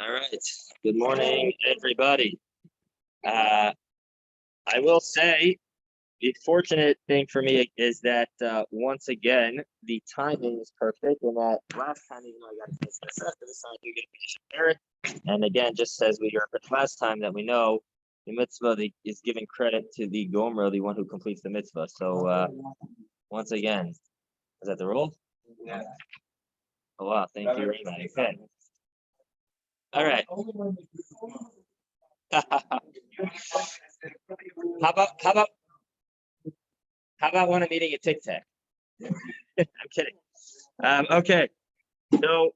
All right. Good morning, everybody. I will say the fortunate thing for me is that once again the timing is perfect. And that last time, even though I got to finish this up, this time you get to finish Eric. And again, just as we heard last time, that we know the mitzvah is giving credit to the Gomer, the one who completes the mitzvah. So once again, is that the rule? Yeah. Oh wow! Thank you very much. Okay. All right. How about one I'm eating a Tic Tac? I'm kidding. Okay. So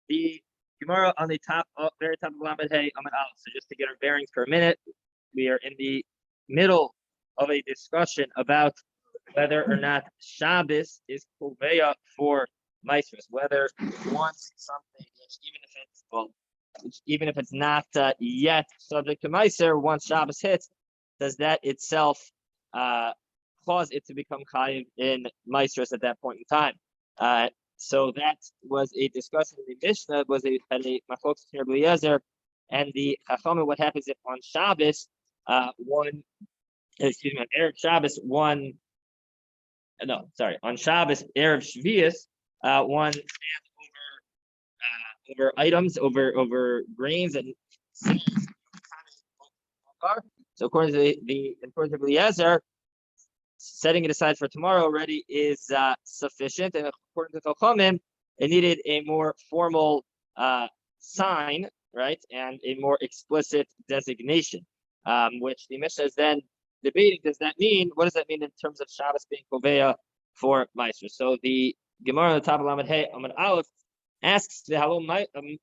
the Gemara on the top, very top of Lamed Hey Amud Aleph. So just to get our bearings for a minute, we are in the middle of a discussion about whether or not Shabbos is Koveya for Maestros, whether once something, even if it's not yet subject to Meiser, once Shabbos hits, does that itself cause it to become Chayiv in Maestros at that point in time? So that was a discussion in the Mishnah, was a Machlokas here Eliezer and the Chachamim. What happens if on Shabbos, on Erev Shabbos, on Shabbos, Erev Shvius, one stands over items, over grains and seeds. So according to the Eliezer, setting it aside for tomorrow already is sufficient, and according to Chachamim, it needed a more formal sign, right, and a more explicit designation, which the Mishnah is then debating. What does that mean in terms of Shabbos being Koveya for Meiser? So the Gemara on the top of Lamed Hey Amud Aleph asks the Halom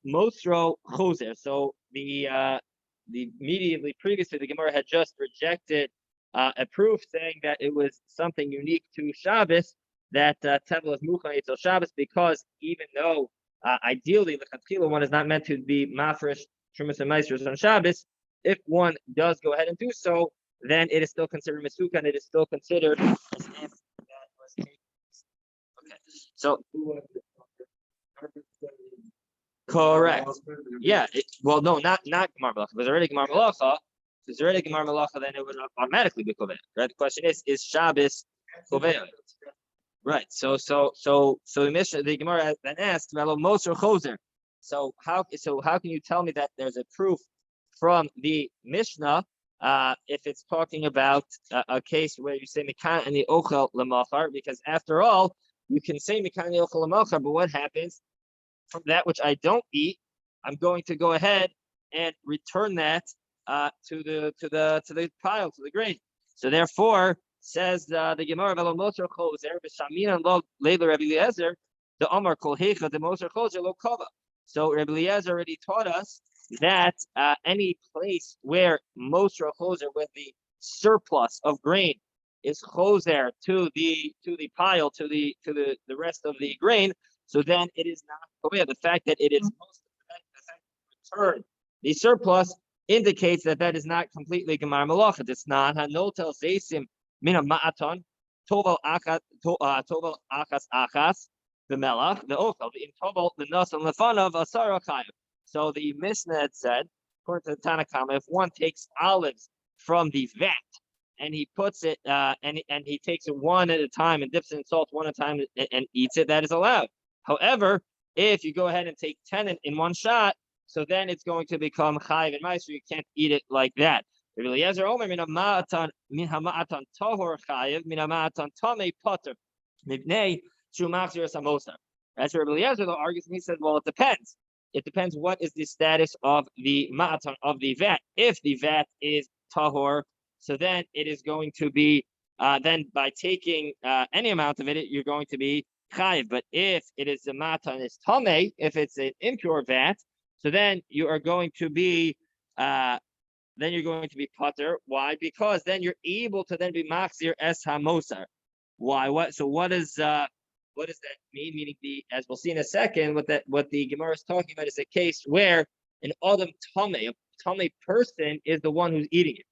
Mosro Choser. So the immediately previously the Gemara had just rejected a proof saying that it was something unique to Shabbos, that Tevel is Mucha Eitzel Shabbos, because even though ideally the one is not meant to be Mafresh Trumas and Meisters on Shabbos, if one does go ahead and do so, then it is still considered Mesuka, and it is still considered as if that was okay. So correct. Yeah. Well, no, not Gemar Malacha. If there's already Gemar Malacha, then it would automatically be Koveya. Right? The question is Shabbos Koveya? Right. So the Mishnah, the Gemara then asks, Mosher Choser. So how can you tell me that there's a proof from the Mishnah if it's talking about a case where you say Mikan and the Ochel Lamachar? Because after all, you can say Mikan and the Ochel Lamachar, but what happens from that which I don't eat? I'm going to go ahead and return that to the pile, to the grain. So therefore, says the Gemara, "Velo Mosher Choser b'Shamina lo Leila Rabbi Eliezer the Amar Kol Hecha the Mosher Choser lo Kova." So Rabbi Eliezer already taught us that any place where Mosher Choser, with the surplus of grain, is Choser to the pile, to the rest of the grain, so then it is not Koveya. The fact that it is returned the surplus indicates that is not completely Gemar Malacha. It's not Hanotel Zeisim Mina Ma'aton Toval Achas Achas the Melach the Ochel in Toval the Nasan Lefanav Asara Chayav. So the Mishnah had said, according to the Tanakama, if one takes olives from the vat and he puts it and he takes it one at a time and dips it in salt one at a time and eats it, that is allowed. However, if you go ahead and take 10 in one shot, so then it's going to become chayiv and meiser. You can't eat it like that. Eliezer Omer min hama'atan tahor chayiv min hama'atan tamei poter mipnei shu machzir samosa. That's where Eliezer argues, and he said, well, it depends. It depends what is the status of the ma'atan, of the vat. If the vat is tahor, so then it is going to be then by taking any amount of it, you're going to be chayiv. But if it is the ma'atan is tamei, if it's an impure vat, so then you are going to be potter. Why? Because then you're able to then be machzir es hamosar. Why? What does that mean? Meaning, as we'll see in a second, what the Gemara is talking about is a case where an adam tamei, a tamei person, is the one who's eating it.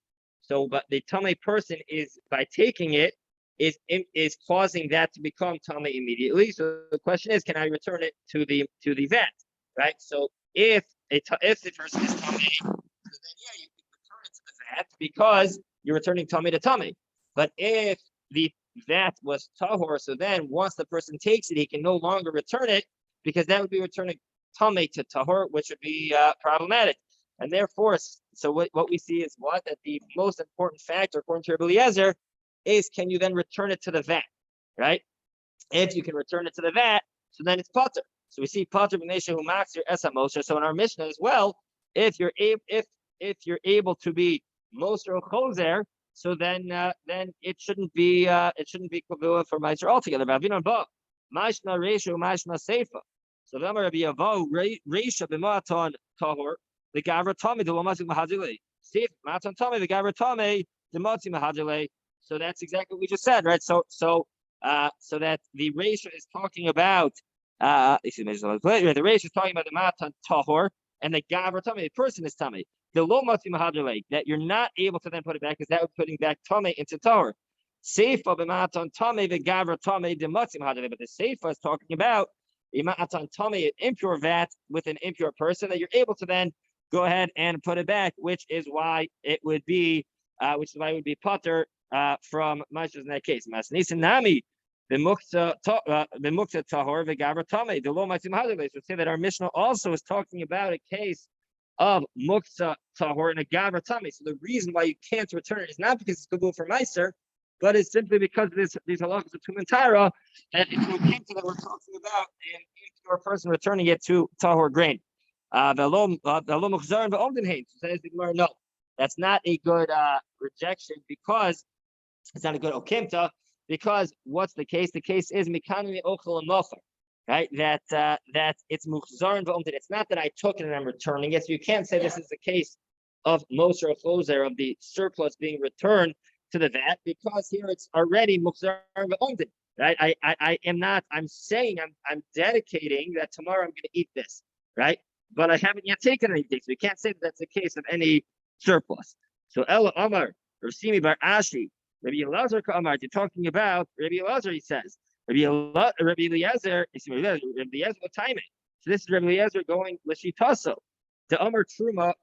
So, but the tamei person is, by taking it, is causing that to become tamei immediately. So the question is, can I return it to the vat? Right. So if if the person is tummy, so then yeah, you can return it to the vat because you're returning tummy to tummy. But if the vat was tahor, so then once the person takes it, he can no longer return it because that would be returning tummy to tahor, which would be problematic. And therefore, so what we see is that the most important factor, according to Rabbi Eliezer, is can you then return it to the vat, right? If you can return it to the vat, so then it's potter. So we see potter b'meisha hu maxir esa mosher. So in our Mishnah as well, if you're able to be mosher or choser, so then it shouldn't be kavua for meiser altogether. But Avinu ba mashna reisha mashna seifa. So then Rabbi Yavo reisha b'matan tahor the gavra tami the lomazik mahadile. Seif matan tami the gavra tami the matzi mahadile. So that's exactly what we just said, right? So that the ratio is talking about the ratio is talking about the matan tahor and the gavra tummy. The person is tummy. The low matzi mahadrele that you're not able to then put it back because that would putting back tummy into tahor. Seifa b'matan tummy the gavra tummy the matzi mahadrele. But the seifa is talking about the matan tummy an impure vat with an impure person that you're able to then go ahead and put it back, which is why it would be potter from Mashas in that case. Masnisin Nami, the Mukta Tahor, the Gavra Tame, the Lo Matzim Hadale. So say that our Mishnah also is talking about a case of Mukta Tahor and a Gavra Tame. So the reason why you can't return it is not because it's good for Meiser, but it's simply because these halachas of Tum and Tara, that if you came to that we're talking about an impure person returning it to Tahor grain. Says the Gemara, no, that's not a good rejection because it's not a good okimta, because what's the case? The case is mikani ochel and mocher, right? That it's muchzar and v'omdin. It's not that I took it and I'm returning it. So you can't say this is the case of moser or choser of the surplus being returned to the vat because here it's already muchzar and v'omdin, right? I am not. I'm saying I'm dedicating that tomorrow I'm going to eat this, right? But I haven't yet taken anything, so we can't say that that's the case of any surplus. So Ella Amar, Rasimi Bar Ashi, Rabbi Elazar Amar, you're talking about Rabbi Elazar, he says. Rabbi Eliezer, Rabbi Eliezer timing. So this is Rabbi Eliezer going Lishitaso. The Amar Truma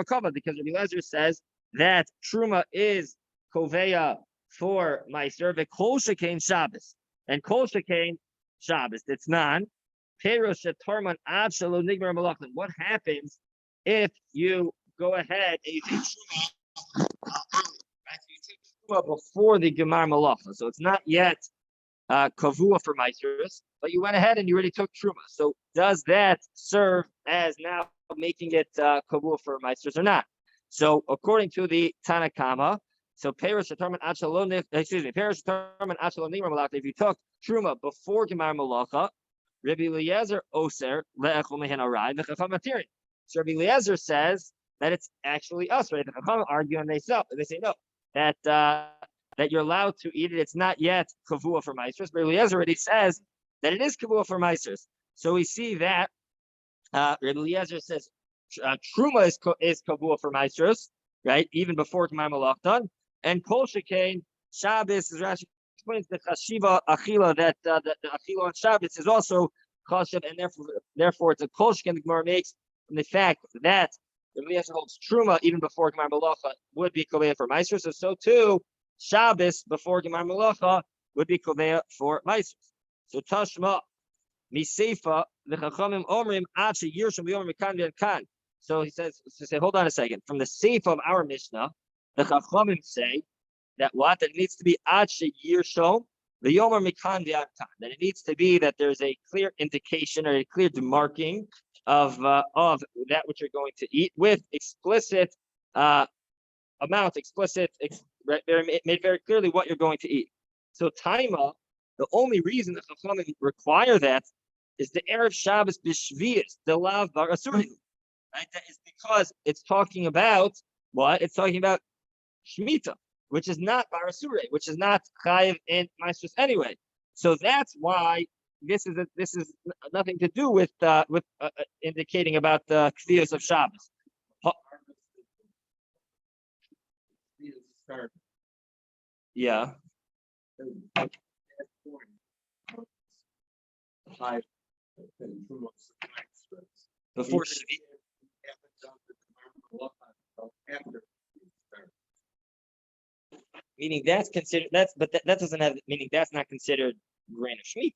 Kava, because Rabbi Eliezer says that Truma is Koveya for Meiser, the Kol Shekain Shabbos. And Kol Shekain Shabbos, it's non. What happens if you go ahead and you take truma before the gemar malacha? So it's not yet kavua for maestros, but you went ahead and you already took truma. So does that serve as now making it kavua for maestros or not? So according to the Tanakama, so Perish Atarman Achalon, Perish Atarman Achalon Malacha, if you took truma before gemar malacha, Rabbi Eliezer Oser le'echol mehen arai v'chacham matirin. So Rabbi Eliezer says that it's actually us, right? The chacham argue and they say no, that you're allowed to eat it. It's not yet kavua for meisters. But Rabbi Eliezer already says that it is kavua for meisters. So we see that Rabbi Eliezer says truma is kavua for meisters, right? Even before Gemar Malach done, and kol shekain Shabbos is Rashi explains the chashiva achila that the achila on Shabbos is also chashiv, and therefore it's a kolshkin the Gemara makes from the fact that the Eliezer holds truma even before Gemar Malacha would be koveya for meiser. So too Shabbos before Gemar Malacha would be koveya for meiser. So tashma miseifa the chachamim omrim achi yirsham v'yom mikan v'kan. So he says, hold on a second. From the seifa of our Mishnah, the chachamim say that that it needs to be ad sheyirshom the yomer mikan v'kan. That it needs to be that there's a clear indication or a clear demarking of that which you're going to eat with explicit amount, made very clearly what you're going to eat. So taima, the only reason that Chachamim require that is the Erev Shabbos b'shvius, the lav bar asuri. Right? That is because it's talking about what? It's talking about Shemitah, which is not bar asuri, which is not chayiv in Maestros anyway. So that's why this is nothing to do with indicating about the kfiyos of Shabbos. Yeah. Before meaning that's considered that doesn't have meaning that's not considered grain of shemitah,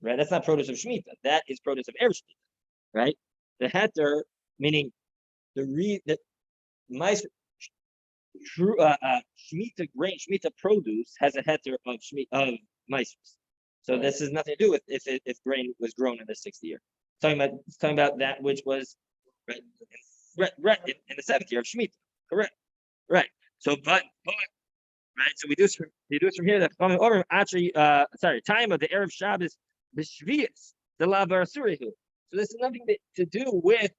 right? That's not produce of shemitah. That is produce of erev shemitah, right? The heter, meaning the mice true shemitah grain shemitah produce has a heter of mice. So this has nothing to do with if grain was grown in the 6th year. It's talking about that which was right in the 7th year of shemitah. Correct. Right. So but right. So we do from here that coming over actually time of the Erev Shabbos b'shvius the lavar surihu. So this is nothing to do with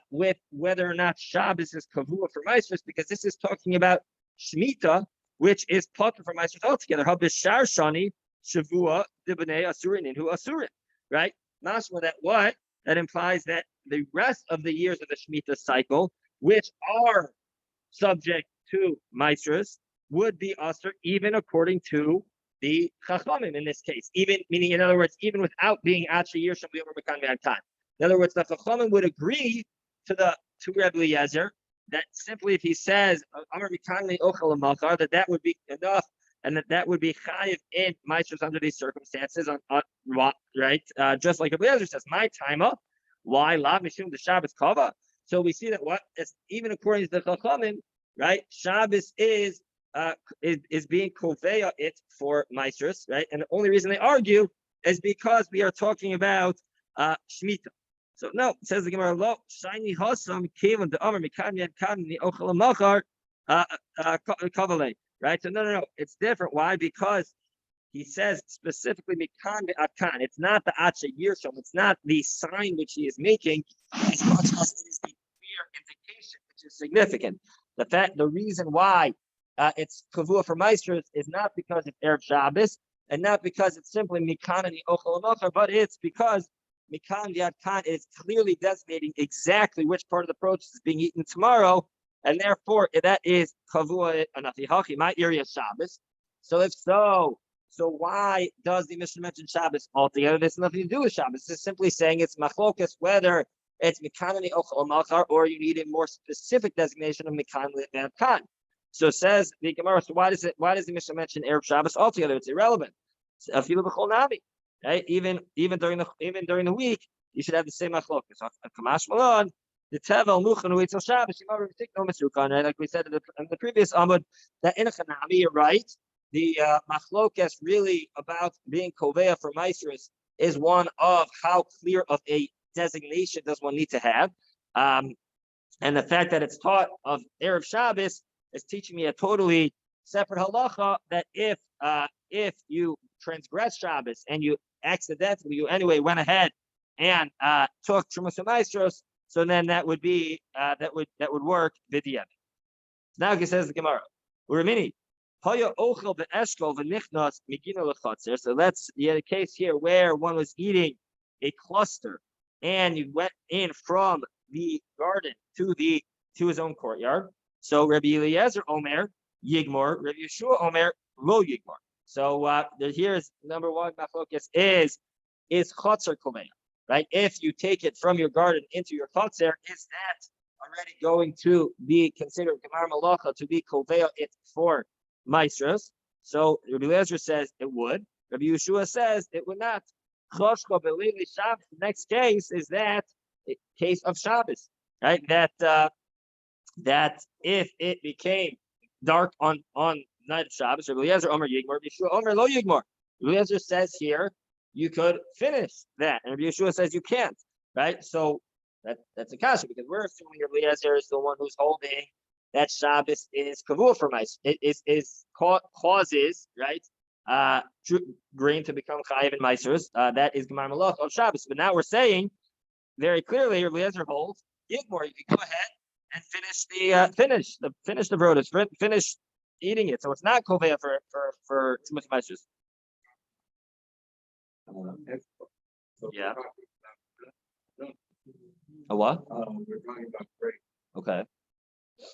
whether or not Shabbos is kavua for Maestros, because this is talking about Shemitah, which is potter for Maestros altogether. Habishar shani shavua dibnei asurin inhu asurin. Right. Mashma that what that implies that the rest of the years of the Shemitah cycle, which are subject to Maestros, would be usher even according to the Chachamim in this case. Even meaning, in other words, even without being actually Yersham B'Yomer B'Kan B'Kan. In other words, the Chachamim would agree to Rebbe Eliezer that simply if he says Amar Mikanli Ochel Machar, that would be enough, and that would be chayiv in Maestros under these circumstances. Right? Just like Rebbe Eliezer says, my timer. Why lav mishum the Shabbos kava? So we see that it's even according to the Chachamim, right? Shabbos is being koveya it for Maestros, right? And the only reason they argue is because we are talking about Shemitah. So no, it says the Gemara, lo shiny hasam kevin the amar mikanyan kamni ochel machar kavale. Right? So no, it's different. Why? Because he says specifically mikan atkan. It's not the acha yirsham. It's not the sign which he is making, as much as it is the clear indication, which is significant. The reason why it's kavua for Maestros is not because it's Erev Shabbos, and not because it's simply mikan and ochel machar, but it's because Mikan Yad Kan is clearly designating exactly which part of the produce is being eaten tomorrow, and therefore that is Kavua Anafihachi, my area Shabbos. So if so why does the Mishnah mention Shabbos altogether? This has nothing to do with Shabbos. It's simply saying it's machlokas whether it's Mikan Ochel Machar or you need a more specific designation of Mikan Yad Kan. So says the Gemara. So why does the Mishnah mention Erev Shabbos altogether? It's irrelevant. Afilu b'chol nami. Right? Even during the week, you should have the same machlokas. Kamash malon, the tevel muchan wait till Shabbos. You might take no misrukan, right? Like we said in the previous amud, that in a chanami, you're right. The machlokas really about being koveya for Maestros is one of how clear of a designation does one need to have, and the fact that it's taught of Erev Shabbos is teaching me a totally separate halacha that if you transgress Shabbos and you anyway went ahead and took Trumas Maestros, so then that would be that would work Vidiyah. Now he says the Gemara, Uramini, Haya Ochel be'eshkol v'nichnas migina lechatzer. So you had a case here where one was eating a cluster and you went in from the garden to his own courtyard. So Rabbi Eliezer Omer Yigmor, Rabbi Yeshua Omer Lo Yigmor. So here's number one machlokas is chotzer komeya, right? If you take it from your garden into your chotzer, is that already going to be considered gemar malacha to be koveya it for Maestros? So Rabbi Eliezer says it would. Rabbi Yeshua says it would not. The next case is that case of Shabbos, right? That if it became dark on night of Shabbos, Rabbi Eliezer Omer Yigmor, Yeshua Omer Lo Yigmor. Rabbi Eliezer says here you could finish that, and Rabbi Yeshua says you can't, right? So that's a kasha because we're assuming Rabbi Eliezer is the one who's holding that Shabbos is kavua for mice. It is causes right grain to become chayiv and maestros. That is gemar malach of Shabbos. But now we're saying very clearly Rabbi Eliezer holds Yigmor. You can go ahead and finish the produce, finish eating it. So it's not koveya for too much maestros. Yeah. A what? We're talking about grape. Okay.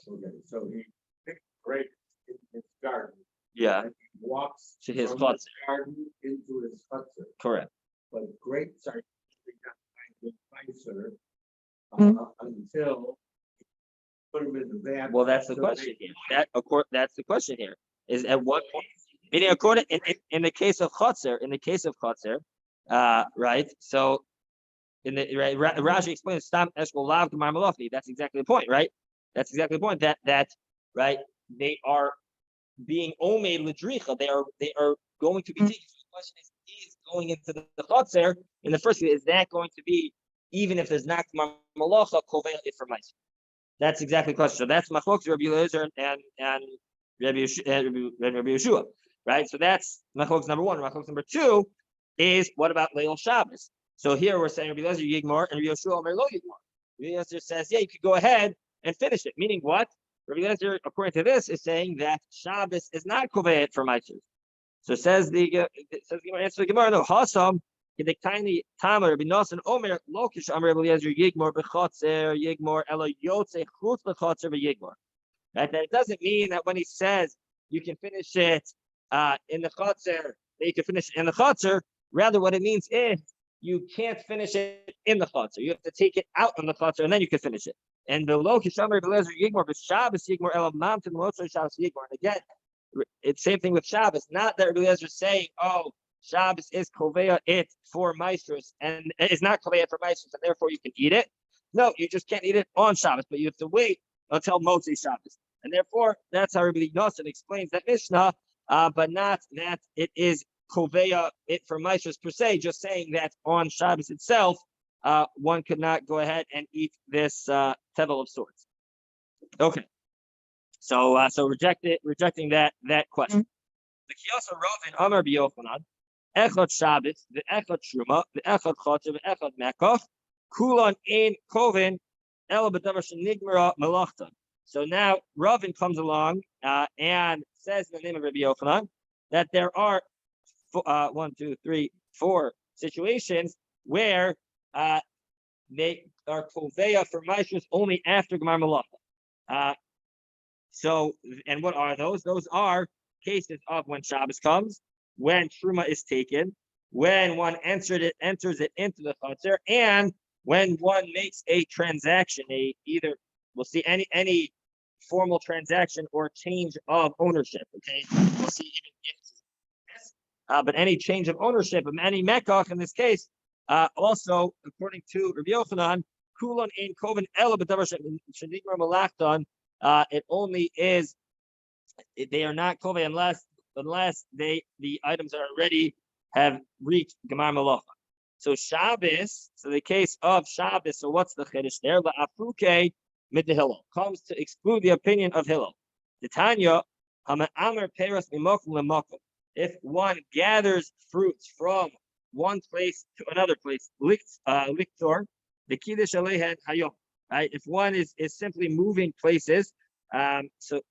Okay. So he picked grape in his garden. Yeah. And he walks to his from chutzer. the garden into his chutzer. Correct. But grapes are nicer until put them in the vat. Well, that's the question here. That's the question here. is at what point? Meaning, according in the case of chotzer, right? So in the right, Rashi explains stam eshkol lav gemar malachni. That's exactly the point, right? That's exactly the point that right. They are being omeid ledricha. They are going to be taken. So the question is going into the chotzer in the first place, is that going to be even if there's not gemar malacha kovel it for myself? That's exactly the question. So that's machlokes Rabbi Eliezer and Rabbi Yeshua, right? So that's machlokes number one. Machlokes number two is what about Leil Shabbos? So here we're saying Rabbi Eliezer Yigmor and Rabbi Yeshua Omer Lo Yigmor. Rabbi Eliezer says, yeah, you could go ahead and finish it. Meaning what? Rabbi Eliezer, according to this, is saying that Shabbos is not koveit for Meitzers. So says the answer the Gemara, no, Hasam. The tiny Tamer Rabbi Nosson Omer Lokish Amar Rabbi Eliezer Yigmor b'chotzer Yigmor Ela Yotze Chutz b'chotzer b'Yigmor. Right? That it doesn't mean that when he says you can finish it in the chotzer, that you can finish it in the chotzer. Rather, what it means is you can't finish it in the chotzer. You have to take it out on the chotzer and then you can finish it. And the Lokish Amar Rabbi Eliezer Yigmor b'Shabbos Yigmor Ela Mamtin Lotzor Shabbos Yigmor. And again, it's same thing with Shabbos. Not that Rabbi Eliezer is saying, oh, Shabbos is koveya it for maestros, and it's not koveya for maestros, and therefore you can eat it. No, you just can't eat it on Shabbos, but you have to wait until Motzei Shabbos, and therefore that's how Rabbi Nosson explains that Mishnah, but not that it is koveya it for maestros per se. Just saying that on Shabbos itself, one could not go ahead and eat this tevel of sorts. Okay, so rejecting that question. The Kiyasa Ravin Amar B'Yochanan. Echad Shabbos, the Echad Truma, the Echad Chotzer, the Echad Mekach, Kulon Ein Kovin, El B'Davar Shenigmara Melachtan. So now Ravin comes along and says in the name of Rabbi Yochanan that there are 4 situations where they are koveya for maestros only after Gemar Malacha. So, and what are those? Those are cases of when Shabbos comes, when Truma is taken, when one enters it into the Chatzar, and when one makes a transaction, either we'll see any formal transaction or change of ownership. Okay, we'll see even gifts, but any change of ownership of any mekach in this case, also according to Rabbi Yochanan, kulon ein koven ela b'davar shenigmar malachtan. It only is they are not koven unless the items are already have reached Gemar Malacha. So Shabbos, so the case of Shabbos, so what's the chiddush there? La'afuke mid the Hillel comes to exclude the opinion of Hillel. The Tanya, Amar Peras Mimokum Lemakum. If one gathers fruits from one place to another place, Liktor, the Kiddush Alehen Hayom. Right? If one is simply moving places, so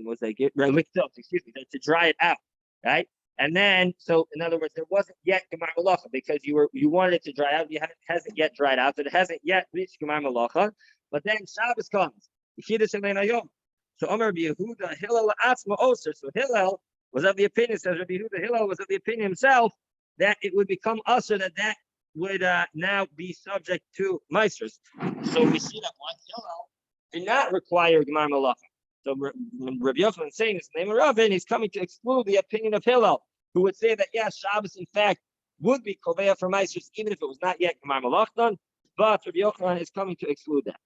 was like excuse me, to dry it out, right? And then, so in other words, there wasn't yet Gemar Malacha because you wanted it to dry out. It hasn't yet dried out, so it hasn't yet reached Gemar Malacha. But then Shabbos comes. So Omer Rabbi Yehuda Hillel Atzma Oser. So Hillel was of the opinion, says Rabbi Yehuda Hillel was of the opinion himself that it would become usher, that would now be subject to Meisters. So we see that one Hillel did not require Gemar Malacha. So when Rabbi Yochanan is saying this in the name of Ravin, he's coming to exclude the opinion of Hillel, who would say that yes, Shabbos in fact would be koveya for Meisters even if it was not yet Gemar Malachtan, but Rabbi Yochanan is coming to exclude that.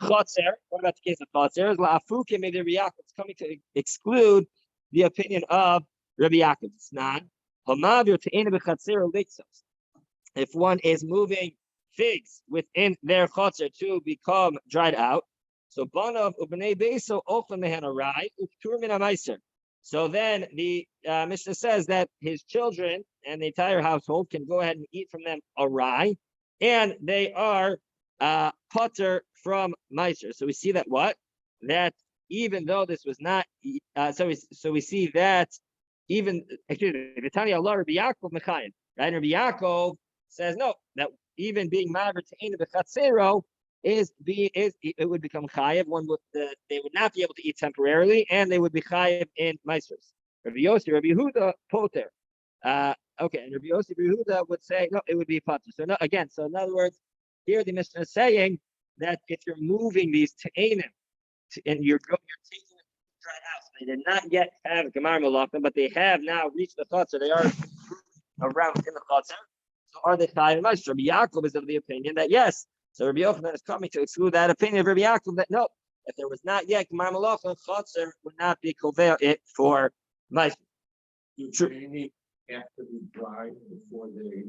Chotzer, what about the case of Chotzer? La'afuke made Rabbi Yaakov. It's coming to exclude the opinion of Rabbi Yaakov. It's not. If one is moving figs within their chotzer to become dried out, so banav ubnei beiso ochlan mehen arai uktur min hamaiser. So then the Mishnah says that his children and the entire household can go ahead and eat from them arai, and they are potter from meiser. So we see that that even though this was not, so we see that even the Tanya Allah Rabbi Yaakov Mechayin, right? Rabbi Yaakov says no, that even being maver to ein bechatzero it would become chayiv. They would not be able to eat temporarily, and they would be chayiv in meisters. Rabbi Yossi, Rabbi Yehuda poter. Okay, and Rabbi Yossi, Rabbi Yehuda would say no, it would be poter. So no, again, so in other words, here the Mishnah is saying that if you're moving these te'enim and you're taking it to dry out, They did not yet have Gemar Malachim, but they have now reached the Chatzar. They are around in the Chatzar. So are they Chayiv Meiser? Rabbi Yaakov is of the opinion that yes. So Rabbi Yochanan is coming to exclude that opinion of Rabbi Yaakov that no, if there was not yet Gemar Malachim, Chatzar would not be Kovea it for Meiser. True. Have to be dry before they.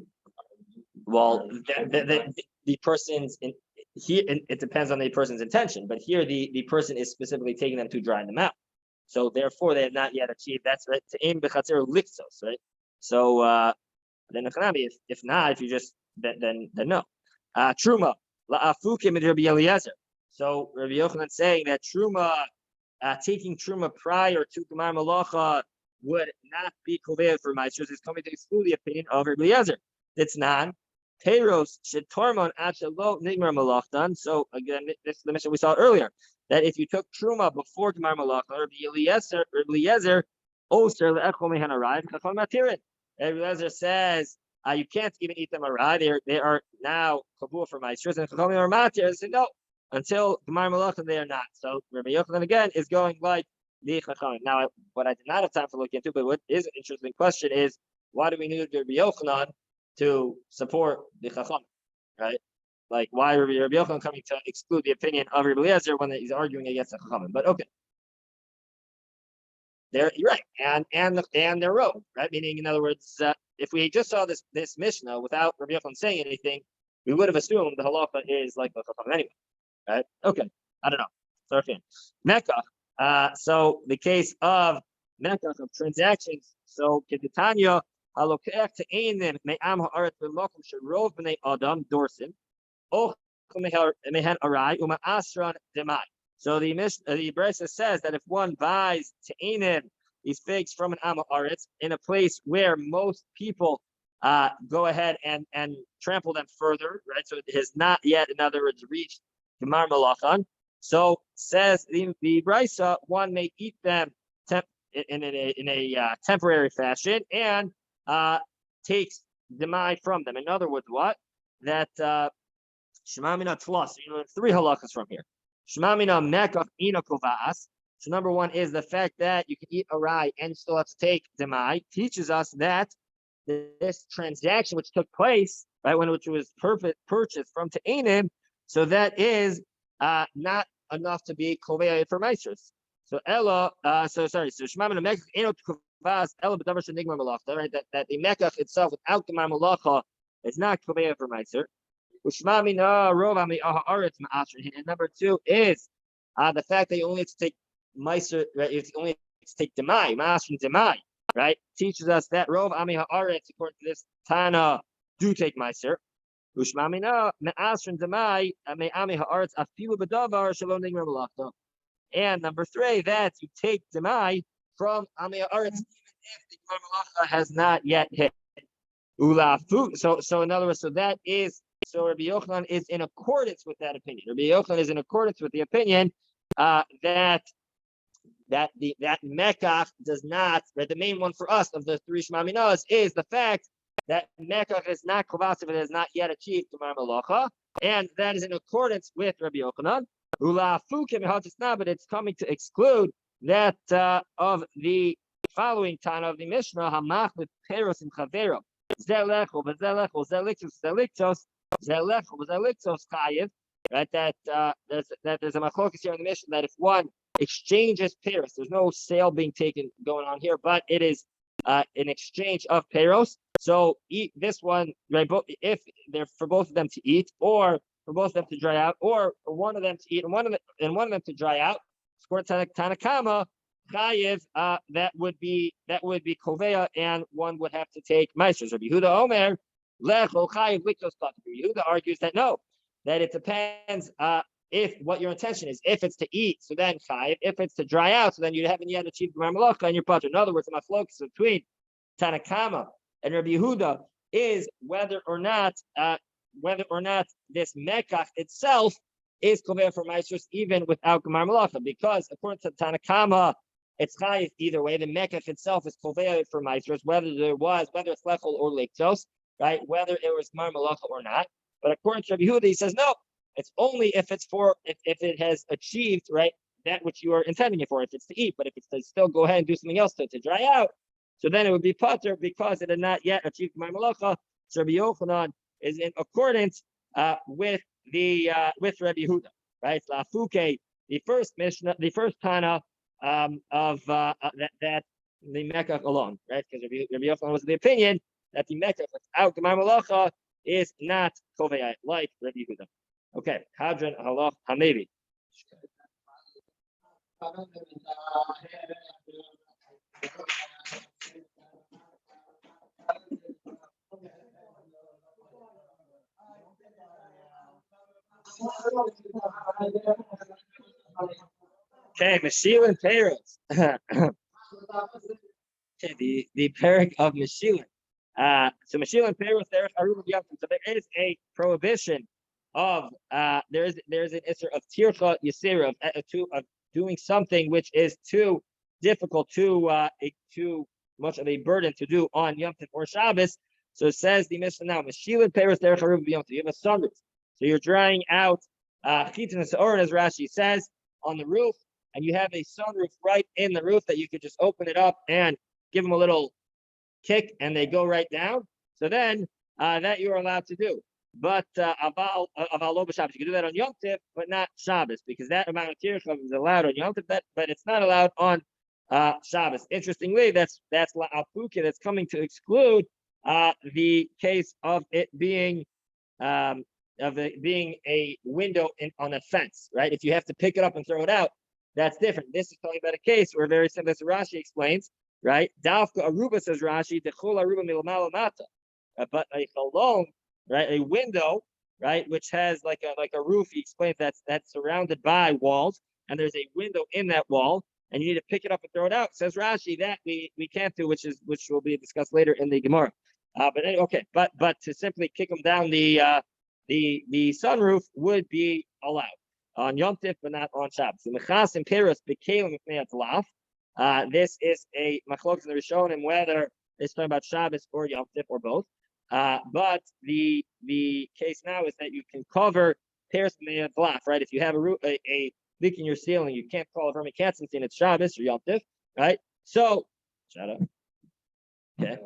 Well, the person's in here, it depends on the person's intention, but here the person is specifically taking them to dry them out. So therefore, they have not yet achieved. That's right. To aim bechatzer liktos, right? So then if not, if you just then no. Truma la'afukim Rabbi Eliezer. So Rabbi Yochanan saying that truma, taking truma prior to Gemar Malacha would not be koveh for Maestros is coming to exclude the opinion of Rabbi Eliezer. It's non. Peiros should tormon achalo nigmar malachtan. So again, this is the mission we saw earlier. That if you took truma before Gemar Malacha, Rabbi Eliezer, oser le'echol mehan arai chacham matirin. Rabbi Eliezer says you can't even eat them arai. They are now kavua for Maestros and chacham are matir. They say no until Gemar Malacha they are not. So Rabbi Yochanan again is going like the chacham. Now, what I did not have time to look into, but what is an interesting question is why do we need Rabbi Yochanan to support the Chacham, right? Like why Rabbi Yochanan coming to exclude the opinion of Rabbi Eliezer when he's arguing against the Chacham? But okay, you're right, and they're wrong, right? Meaning, in other words, if we just saw this Mishnah without Rabbi Yochanan saying anything, we would have assumed the halacha is like the Chacham anyway, right? Okay, I don't know. Sorry, Mecca. So the case of Mecca of transactions. So Keditanya. So the Brisa says that if one buys te'enim, these figs from an Am Haaretz in a place where most people go ahead and trample them further, right? So it has not yet, in other words, reached Gemar Malachan. So says the Brisa, one may eat them in a temporary fashion and takes demai from them. In other words, what? That Shemamina Tlas, three halachas from here. Shemamina Mekach Ina Kovas. So number one is the fact that you can eat arai and still have to take demai, teaches us that this transaction which took place, right, which was purchased from Te'enim, so that is not enough to be Kovei for Meisters. So Ella, so Shemamina Mekach Ina Kovas. Right, that the mekach itself without Gemar Malacha is not Kovea for Meiser. And number two is the fact that you only have to take Meiser, right? You only have to take Demai, Master Demai, right? Teaches us that Rov Ami Haaretz, according to this Tana, do take Meiser. And number three, that you take Demai from Ami Haaretz, even if the Gemar Malacha has not yet hit. So in other words, Rabbi Yochanan is in accordance with that opinion. Rabbi Yochanan is in accordance with the opinion that Mekach does not, right, the main one for us of the three Shema Minas is the fact that Mekach is not Kovas if it has not yet achieved Gemar Malacha, and that is in accordance with Rabbi Yochanan. But it's coming to exclude that of the following Tana of the Mishnah, Hamach with Peros and Chavero, Zelecho, Zelecho, Zeliktos, Zelecho, Zeliktos Chayiv, right? That there's a machlokas here in the Mishnah that if one exchanges Peros, there's no sale being going on here, but it is an exchange of Peros. So eat this one, right? If they're for both of them to eat, or for both of them to dry out, or for one of them to eat and one of them to dry out. Score Tanakama, Chayiv, that would be Kovea, and one would have to take Meisters. Rabbi Yehuda Omer, Lecho Chayiv Liktos Katan. Yehuda argues that no, that it depends if what your intention is. If it's to eat, so then Chayiv. If it's to dry out, so then you haven't yet achieved Gemar Malacha and your potter. In other words, the machlokas between Tanakama and Rabbi Yehuda is whether or not this Mekach itself is Kovea for Meisters even without Gemar Malacha, because according to Tanakama, it's Chayiv either way. The Mekach itself is Kovea for Meisters, whether it's Lechol or Lektos, right? Whether it was Gemar Malacha or not. But according to Rabbi Yehuda, he says no. It's only if it has achieved, right, that which you are intending it for, if it's to eat, but if it's to still go ahead and do something else to dry out, so then it would be pater because it had not yet achieved my malacha. So Rabbi Yochanan is in accordance with Rabbi Yehuda, right? Lafuke, the first Mishnah, the first Tana of that the Mekach alone, right? Because Rabbi Yochanan was of the opinion that the Mekach without Gemar Malacha is not Kovei like Rabbi Yehuda. Okay, Hadran Halach Hamevi. Okay, Meshilin Peretz. Okay, the parak of Meshilin. So Meshilin Peretz there Aruba Yamtim. So there is a prohibition of there is an issue of tircha yisera of doing something which is too difficult, too much of a burden to do on Yom Tov or Shabbos. So it says the Mishnah now, Meshilin Peretz there Aruba Yamtim. You have a sunroof, so you're drying out chitin and seorin, as Rashi says, on the roof, and you have a sunroof right in the roof that you could just open it up and give them a little kick and they go right down. So then that you are allowed to do. But aval lo b'Shabbos, you can do that on Yom Tov, but not Shabbos, because that amount of tircha is allowed on Yom Tov, but it's not allowed on Shabbos. Interestingly, that's la'afuke that's coming to exclude the case of it being a window on a fence, right? If you have to pick it up and throw it out, that's different. This is talking about a case where very similar to Rashi explains, right? Dafka aruba, says Rashi, techol aruba milamala mata, but a chalon, right? A window, right, which has like a roof. He explains that's surrounded by walls, and there's a window in that wall, and you need to pick it up and throw it out. Says Rashi that we can't do, which will be discussed later in the Gemara. But anyway, okay, but to simply kick them down the sunroof would be allowed on Yom Tif, but not on Shabbos. The Mechas and Peros became this is a machlokes in the Rishonim whether it's talking about Shabbos or Yom Tif or both. But the case now is that you can cover Peros B'nei Tlaf, right? If you have a leak in your ceiling, you can't call it from a Katzenstein, it's Shabbos or Yom Tif, right? So, shut up. Okay.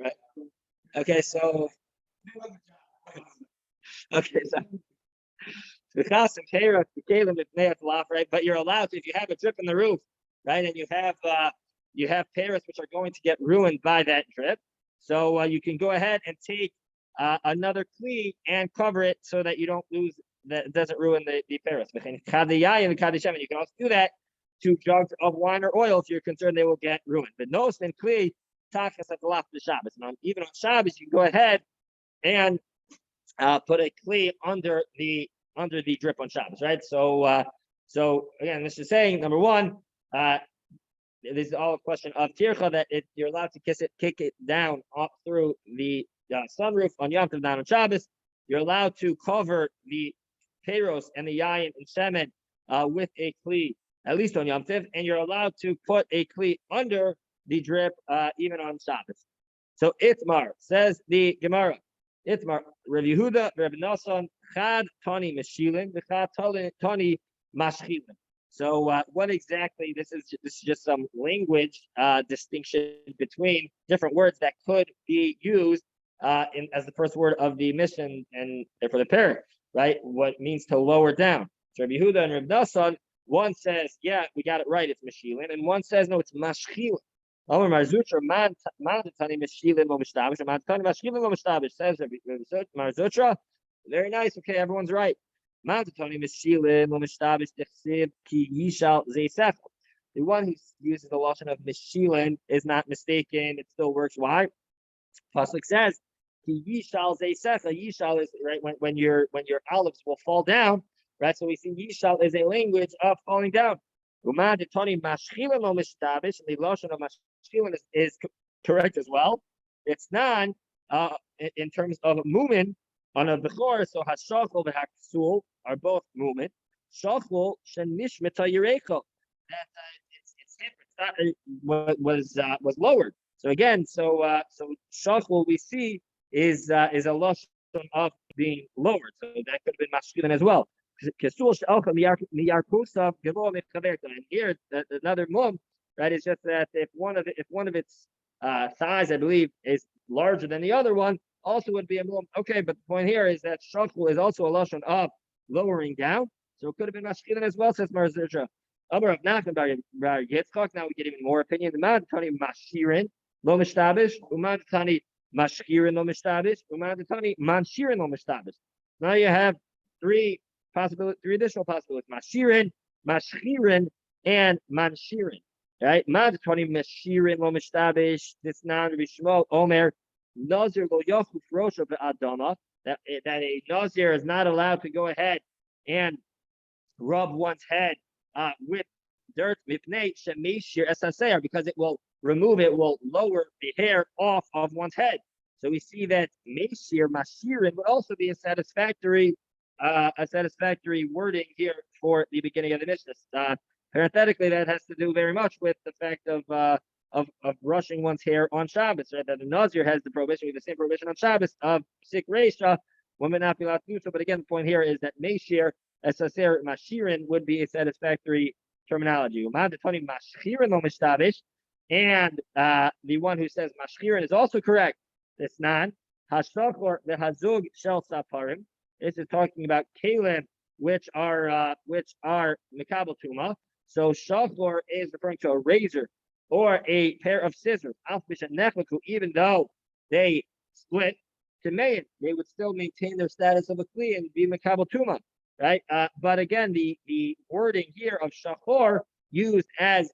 Right. Okay, so right? But you're allowed to, if you have a drip in the roof, right, and you have Paris which are going to get ruined by that drip, so you can go ahead and take another kli and cover it so that you don't lose that it doesn't ruin the Paris. You can also do that to jugs of wine or oil if you're concerned they will get ruined. But no sin kli tachas at the last of Shabbos. And even on Shabbos, you can go ahead and put a kli under the drip on Shabbos, right? So again, this is saying number one, this is all a question of tircha that you're allowed to kick it down up through the sunroof on Yom Tov, down on Shabbos. You're allowed to cover the peros and the yayin and shemen with a kli, at least on Yom Tov, and you're allowed to put a kli under the drip even on Shabbos. So Itmar says the Gemara. Itmar, Rav Yehuda, Rav Nasan, Chad Tani Meshilin, the Chad Tani Mashchilin. So what exactly? This is just some language distinction between different words that could be used as the first word of the mission and therefore the parent, right? What means to lower down. So Rav Yehuda and Rav Nasan, one says, yeah, we got it right, it's Meshilin, and one says, no, it's Mashchilin. Marzutra says Marzutra. Very nice. Okay, everyone's right. The one who uses the lashon of Meshilin is not mistaken. It still works. Why? Pasuk says Yishal is right when your olives will fall down. Right. So we see Yishal is a language of falling down. The lashon of Mashchilin is correct as well. It's not in terms of movement on a bechor. So hashachol and haksul are both movement. Shachol shenishmeta yirecho. That it's different. It's not was lowered. So again, so shachol we see is a lashon of being lowered. So that could have been Mashchilin as well. And here, another mum, right? Is just that if one of its size, I believe, is larger than the other one, also would be a mum. Okay, but the point here is that shakul is also a lashon of lowering down, so it could have been mashkirin as well, says Marzirja. Amar of Nachman bar Yitzchak. Now we get even more opinion. The man tani mashirin lo mishtabish, uman tani mashkirin lo mishtabish, uman tani manshirin lo mishtabish. Now you have three additional possibilities: mashirin, mashkirin, and manshirin. Right? Man tani mashirin lo mishtabish. This non Rishmo Omer Nazir lo yachuf rosha be'adama. That a Nazir is not allowed to go ahead and rub one's head with dirt because it will lower the hair off of one's head. So we see that mashirin would also be a satisfactory wording here for the beginning of the Mishnah. Parenthetically, that has to do very much with the fact of brushing one's hair on Shabbos, right? That the Nazir has the prohibition, the same prohibition on Shabbos of sik reisha, women not be allowed to do so. But again, the point here is that meishir esaser mashirin would be a satisfactory terminology. And the one who says mashkirin is also correct. It's non hashachor the hazug shel saparim. This is talking about kalim which are mikabel tuma. So shachor is referring to a razor or a pair of scissors. Even though they split to mayin, they would still maintain their status of a kli and be mikabel tuma, right? But again, the wording here of shachor used as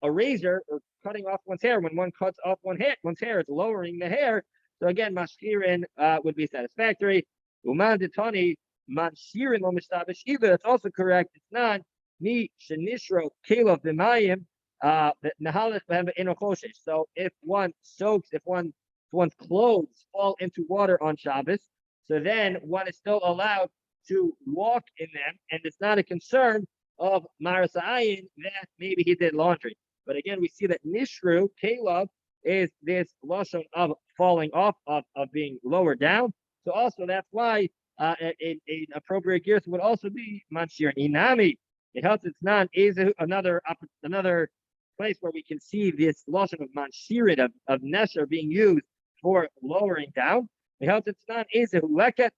a razor or cutting off one's hair. When one cuts off one's hair, it's lowering the hair. So again, mashkirin would be satisfactory. Uman detani manshirin lo mishtabish either. That's also correct. It's not ni shenishro kelav b'mayim nahalech b'hem b'inokoshesh. So if one's clothes fall into water on Shabbos, so then one is still allowed to walk in them, and it's not a concern of maras ayin that maybe he did laundry. But again, we see that nishru, kelav, is this lashon of falling off, of being lowered down. So also that's why an appropriate gear would also be manshir. Inami, it helps it's not is another place where we can see this lashon of manshirin of nesher being used for lowering down. It helps it's not ezehu leket.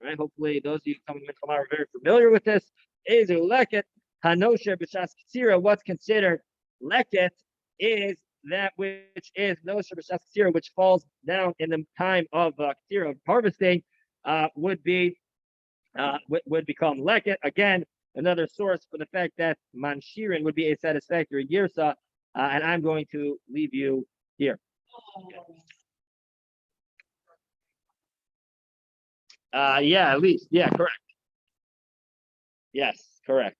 Right? Hopefully those of you coming in from are very familiar with this. Ezehu leket hanosher b'shas katsira. What's considered leket is that which is nosher b'shas katsira, which falls down in the time of katsira, of harvesting, would become leket. Again, another source for the fact that manshirin would be a satisfactory girsa, and I'm going to leave you here. Yeah, at least. Yeah, correct. Yes, correct.